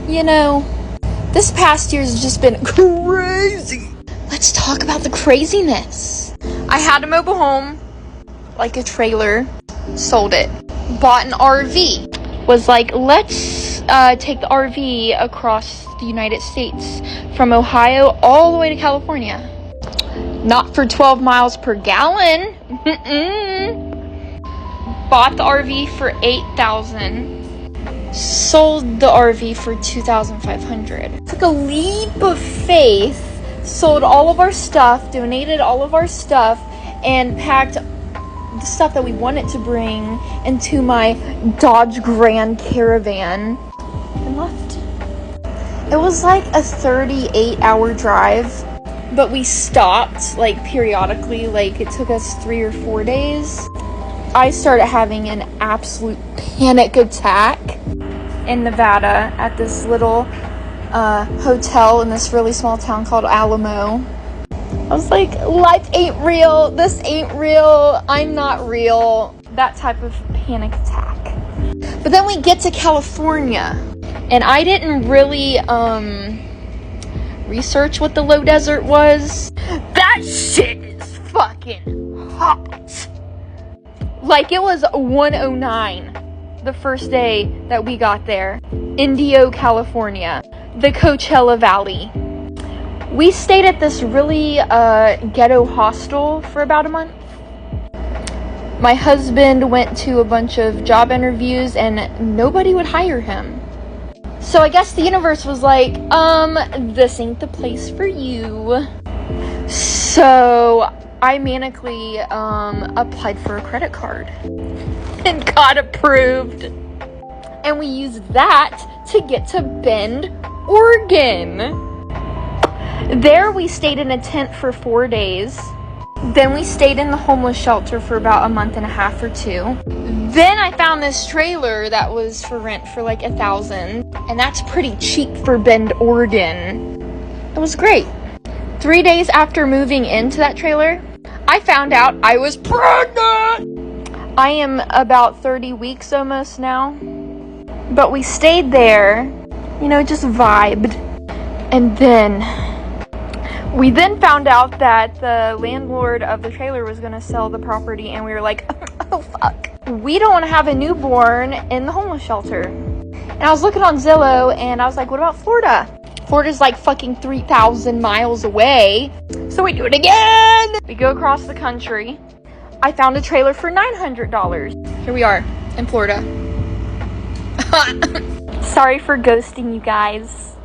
You know, this past year's just been crazy. Let's talk about the craziness. I had a mobile home, like a trailer, sold it. Bought an RV. Was like, let's take the RV across the United States from Ohio all the way to California. Not for 12 miles per gallon. Bought the RV for $8,000. Sold the RV for $2,500. Took a leap of faith, sold all of our stuff, donated all of our stuff, and packed the stuff that we wanted to bring into my Dodge Grand Caravan and left. It was like a 38-hour drive, but we stopped like periodically. Like it took us 3 or 4 days. I started having an absolute panic attack in Nevada at this little hotel in this really small town called Alamo. I was like, life ain't real. This ain't real. I'm not real. That type of panic attack. But then we get to California, and I didn't really research what the low desert was. That shit is fucking hot. Like, it was 109 the first day that we got there. Indio, California. The Coachella Valley. We stayed at this really ghetto hostel for about a month. My husband went to a bunch of job interviews and nobody would hire him. So I guess the universe was like, this ain't the place for you. So I manically applied for a credit card and got approved. And we used that to get to Bend, Oregon. There we stayed in a tent for 4 days. Then we stayed in the homeless shelter for about a month and a half or 2. Then I found this trailer that was for rent for like $1,000. And that's pretty cheap for Bend, Oregon. It was great. 3 days after moving into that trailer, I found out I was pregnant. I am about 30 weeks almost now. But we stayed there, you know, just vibed. And then we then found out that the landlord of the trailer was going to sell the property, and we were like, oh fuck. We don't want to have a newborn in the homeless shelter. And I was looking on Zillow, and I was like, what about Florida? Florida's like fucking 3,000 miles away. So we do it again. We go across the country. I found a trailer for $900. Here we are in Florida. Sorry for ghosting you guys.